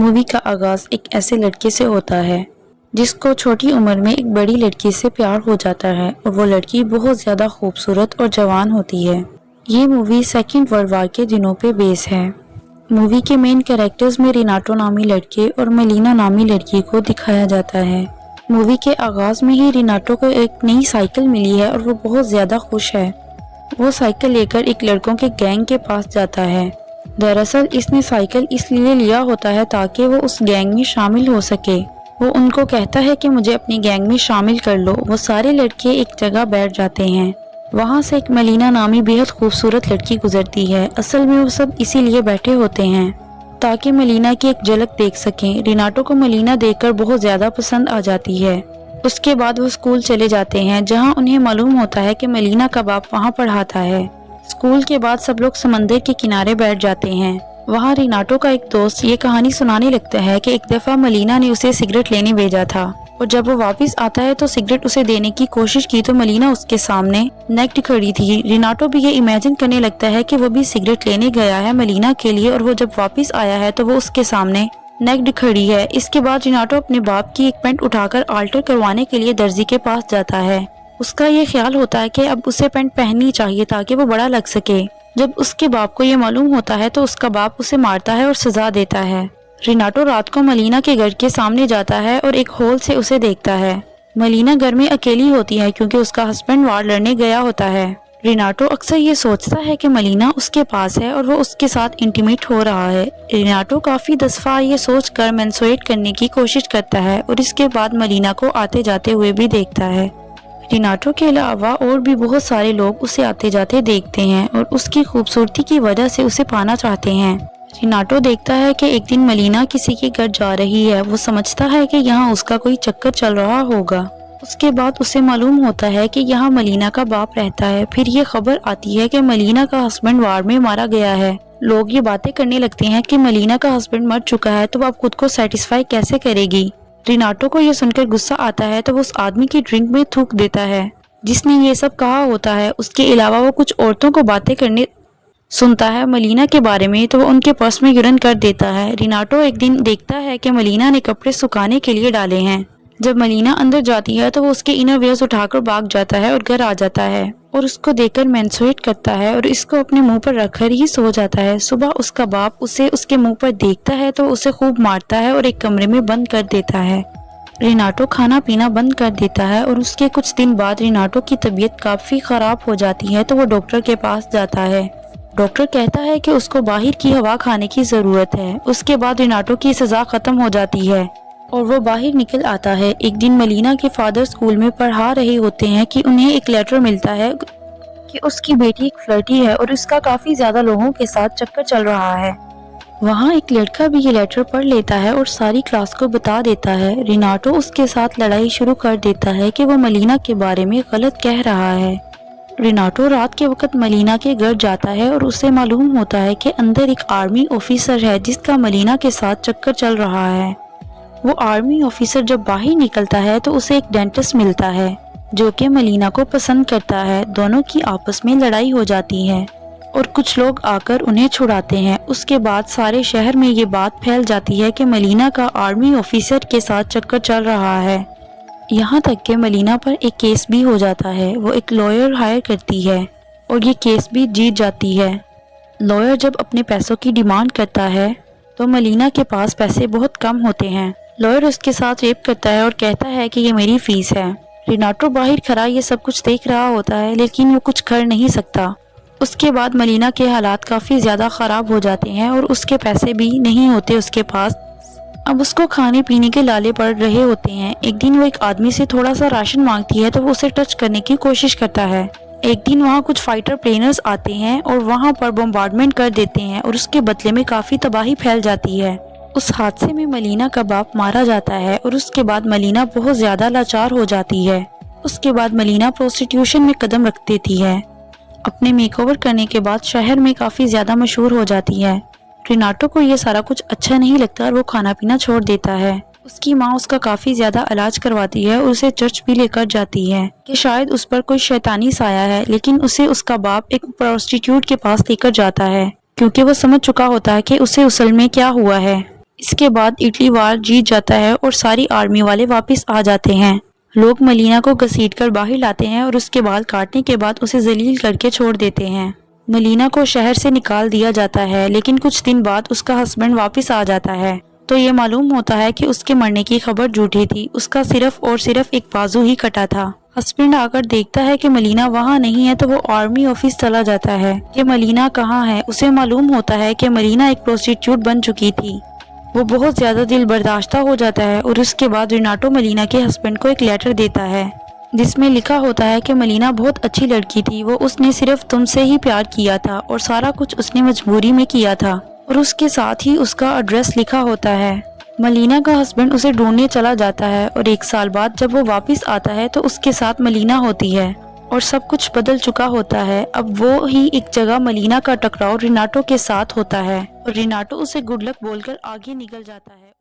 Movie کا آغاز ایک ایسے لڑکے سے ہوتا ہے جس کو چھوٹی عمر میں ایک بڑی لڑکی سے پیار ہو جاتا ہے اور وہ لڑکی بہت زیادہ خوبصورت اور جوان ہوتی ہے۔ یہ مووی سیکنڈ ورلڈ وار کے دنوں پہ بیس ہے۔ مووی کے مین کیریکٹرز میں ریناٹو نامی لڑکے اور ملینا نامی لڑکی کو دکھایا جاتا ہے۔ مووی کے آغاز میں ہی ریناٹو کو ایک نئی سائیکل ملی ہے اور وہ بہت زیادہ خوش ہے۔ وہ سائیکل لے کر ایک لڑکوں کے گینگ کے پاس جاتا ہے۔ دراصل اس نے سائیکل اس لیے لیا ہوتا ہے تاکہ وہ اس گینگ میں شامل ہو سکے۔ وہ ان کو کہتا ہے کہ مجھے اپنی گینگ میں شامل کر لو۔ وہ سارے لڑکے ایک جگہ بیٹھ جاتے ہیں۔ وہاں سے ایک ملینا نامی بے حد خوبصورت لڑکی گزرتی ہے۔ اصل میں وہ سب اسی لیے بیٹھے ہوتے ہیں تاکہ ملینا کی ایک جھلک دیکھ سکیں۔ ریناٹو کو ملینا دیکھ کر بہت زیادہ پسند آ جاتی ہے۔ اس کے بعد وہ اسکول چلے جاتے ہیں جہاں انہیں معلوم ہوتا ہے کہ ملینا کا باپ وہاں پڑھاتا ہے۔ اسکول کے بعد سب لوگ سمندر کے کنارے بیٹھ جاتے ہیں۔ وہاں ریناٹو کا ایک دوست یہ کہانی سنانے لگتا ہے کہ ایک دفعہ ملینا نے اسے سگریٹ لینے بھیجا تھا اور جب وہ واپس آتا ہے تو سگریٹ اسے دینے کی کوشش کی تو ملینا اس کے سامنے نیکڈ کھڑی تھی۔ ریناٹو بھی یہ امیجن کرنے لگتا ہے کہ وہ بھی سگریٹ لینے گیا ہے ملینا کے لیے اور وہ جب واپس آیا ہے تو وہ اس کے سامنے نیکڈ کھڑی ہے۔ اس کے بعد ریناٹو اپنے باپ کی ایک پینٹ اٹھا کر آلٹر کروانے کے لیے درزی کے پاس جاتا ہے۔ اس کا یہ خیال ہوتا ہے کہ اب اسے پینٹ پہننی چاہیے تاکہ وہ بڑا لگ سکے۔ جب اس کے باپ کو یہ معلوم ہوتا ہے تو اس کا باپ اسے مارتا ہے اور سزا دیتا ہے۔ ریناٹو رات کو ملینا کے گھر کے سامنے جاتا ہے اور ایک ہول سے اسے دیکھتا ہے۔ ملینا گھر میں اکیلی ہوتی ہے کیونکہ اس کا ہسبینڈ وار لڑنے گیا ہوتا ہے۔ ریناٹو اکثر یہ سوچتا ہے کہ ملینا اس کے پاس ہے اور وہ اس کے ساتھ انٹیمیٹ ہو رہا ہے۔ ریناٹو کافی دفعہ یہ سوچ کر مینسویٹ کرنے کی کوشش کرتا ہے اور اس کے بعد ملینا کو آتے جاتے ہوئے بھی دیکھتا ہے۔ ریناٹو کے علاوہ اور بھی بہت سارے لوگ اسے آتے جاتے دیکھتے ہیں اور اس کی خوبصورتی کی وجہ سے اسے پانا چاہتے ہیں۔ ریناٹو دیکھتا ہے کہ ایک دن ملینا کسی کے گھر جا رہی ہے۔ وہ سمجھتا ہے کہ یہاں اس کا کوئی چکر چل رہا ہوگا۔ اس کے بعد اسے معلوم ہوتا ہے کہ یہاں ملینا کا باپ رہتا ہے۔ پھر یہ خبر آتی ہے کہ ملینا کا ہسبینڈ وار میں مارا گیا ہے۔ لوگ یہ باتیں کرنے لگتے ہیں کہ ملینا کا ہسبینڈ مر چکا ہے تو وہ اب خود کو سیٹسفائی کیسے کرے گی۔ ریناٹو کو یہ سن کر غصہ آتا ہے تو وہ اس آدمی کی ڈرنک میں تھوک دیتا ہے جس نے یہ سب کہا ہوتا ہے۔ اس کے علاوہ وہ کچھ عورتوں کو باتیں کرنے سنتا ہے ملینا کے بارے میں تو وہ ان کے پرس میں یورین کر دیتا ہے۔ ریناٹو ایک دن دیکھتا ہے کہ ملینا نے کپڑے سکھانے کے لیے ڈالے ہیں۔ جب ملینا اندر جاتی ہے تو وہ اس کے انر ویئرز اٹھا کر بھاگ جاتا ہے اور گھر آ جاتا ہے اور اس کو دیکھ کر مینسویٹ کرتا ہے اور اس کو اپنے منہ پر رکھ کر ہی سو جاتا ہے۔ صبح اس کا باپ اسے اس کے منہ پر دیکھتا ہے تو اسے خوب مارتا ہے اور ایک کمرے میں بند کر دیتا ہے۔ ریناٹو کھانا پینا بند کر دیتا ہے اور اس کے کچھ دن بعد ریناٹو کی طبیعت کافی خراب ہو جاتی ہے تو وہ ڈاکٹر کے پاس جاتا ہے۔ ڈاکٹر کہتا ہے کہ اس کو باہر کی ہوا کھانے کی ضرورت ہے۔ اس کے بعد ریناٹو کی سزا ختم ہو جاتی ہے اور وہ باہر نکل آتا ہے۔ ایک دن ملینا کے فادر اسکول میں پڑھا رہے ہوتے ہیں کہ انہیں ایک لیٹر ملتا ہے کہ اس کی بیٹی ایک فلرٹی ہے اور اس کا کافی زیادہ لوگوں کے ساتھ چکر چل رہا ہے۔ وہاں ایک لڑکا بھی یہ لیٹر پڑھ لیتا ہے اور ساری کلاس کو بتا دیتا ہے۔ ریناٹو اس کے ساتھ لڑائی شروع کر دیتا ہے کہ وہ ملینا کے بارے میں غلط کہہ رہا ہے۔ ریناٹو رات کے وقت ملینا کے گھر جاتا ہے اور اسے معلوم ہوتا ہے کہ اندر ایک آرمی آفیسر ہے جس کا ملینا کے ساتھ چکر چل رہا ہے۔ وہ آرمی آفیسر جب باہر نکلتا ہے تو اسے ایک ڈینٹسٹ ملتا ہے جو کہ ملینا کو پسند کرتا ہے۔ دونوں کی آپس میں لڑائی ہو جاتی ہے اور کچھ لوگ آ کر انہیں چھڑاتے ہیں۔ اس کے بعد سارے شہر میں یہ بات پھیل جاتی ہے کہ ملینا کا آرمی آفیسر کے ساتھ چکر چل رہا ہے۔ یہاں تک کہ ملینا پر ایک کیس بھی ہو جاتا ہے۔ وہ ایک لائر ہائر کرتی ہے اور یہ کیس بھی جیت جاتی ہے۔ لائر جب اپنے پیسوں کی ڈیمانڈ کرتا ہے تو ملینا کے پاس پیسے بہت کم ہوتے ہیں۔ لائر اس کے ساتھ ریپ کرتا ہے اور کہتا ہے کہ یہ میری فیس ہے۔ ریناٹو باہر کھڑا یہ سب کچھ دیکھ رہا ہوتا ہے لیکن وہ کچھ کر نہیں سکتا۔ اس کے بعد ملینا کے حالات کافی زیادہ خراب ہو جاتے ہیں اور اس کے پیسے بھی نہیں ہوتے اس کے پاس۔ اب اس کو کھانے پینے کے لالے پڑ رہے ہوتے ہیں۔ ایک دن وہ ایک آدمی سے تھوڑا سا راشن مانگتی ہے تو وہ اسے ٹچ کرنے کی کوشش کرتا ہے۔ ایک دن وہاں کچھ فائٹر پلینرز آتے ہیں اور وہاں پر بمبارڈمنٹ کر دیتے ہیں اور اس کے بدلے میں کافی تباہی پھیل جاتی ہے۔ اس حادثے میں ملینا کا باپ مارا جاتا ہے اور اس کے بعد ملینا بہت زیادہ لاچار ہو جاتی ہے۔ اس کے بعد ملینا پروسٹیٹیوشن میں قدم رکھ دیتی ہے۔ اپنے میک اوور کرنے کے بعد شہر میں کافی زیادہ مشہور ہو جاتی ہے۔ ریناٹو کو یہ سارا کچھ اچھا نہیں لگتا اور وہ کھانا پینا چھوڑ دیتا ہے۔ اس کی ماں اس کا کافی زیادہ علاج کرواتی ہے اور اسے چرچ بھی لے کر جاتی ہے کہ شاید اس پر کوئی شیطانی سایہ ہے، لیکن اسے اس کا باپ ایک پروسٹیٹیوٹ کے پاس لے کر جاتا ہے کیونکہ وہ سمجھ چکا ہوتا ہے کہ اسے اصل میں کیا ہوا ہے۔ اس کے بعد اٹلی وار جیت جاتا ہے اور ساری آرمی والے واپس آ جاتے ہیں۔ لوگ ملینا کو گھسیٹ کر باہر لاتے ہیں اور اس کے بال کاٹنے کے بعد اسے ذلیل کر کے چھوڑ دیتے ہیں۔ ملینا کو شہر سے نکال دیا جاتا ہے، لیکن کچھ دن بعد اس کا ہسبینڈ واپس آ جاتا ہے تو یہ معلوم ہوتا ہے کہ اس کے مرنے کی خبر جھوٹی تھی، اس کا صرف اور صرف ایک بازو ہی کٹا تھا۔ ہسبینڈ آ کر دیکھتا ہے کہ ملینا وہاں نہیں ہے تو وہ آرمی آفس چلا جاتا ہے کہ ملینا کہاں ہے۔ اسے معلوم ہوتا ہے کہ ملینا ایک پروسٹیٹیوٹ بن چکی تھی۔ وہ بہت زیادہ دل برداشتہ ہو جاتا ہے اور اس کے بعد ریناٹو ملینا کے ہسبینڈ کو ایک لیٹر دیتا ہے جس میں لکھا ہوتا ہے کہ ملینا بہت اچھی لڑکی تھی، وہ اس نے صرف تم سے ہی پیار کیا تھا اور سارا کچھ اس نے مجبوری میں کیا تھا، اور اس کے ساتھ ہی اس کا ایڈریس لکھا ہوتا ہے۔ ملینا کا ہسبینڈ اسے ڈھونڈنے چلا جاتا ہے اور 1 سال بعد جب وہ واپس آتا ہے تو اس کے ساتھ ملینا ہوتی ہے اور سب کچھ بدل چکا ہوتا ہے۔ اب وہ ہی ایک جگہ ملینا کا ٹکراؤ ریناٹو کے ساتھ ہوتا ہے اور ریناٹو اسے گڈ لک بول کر آگے نکل جاتا ہے۔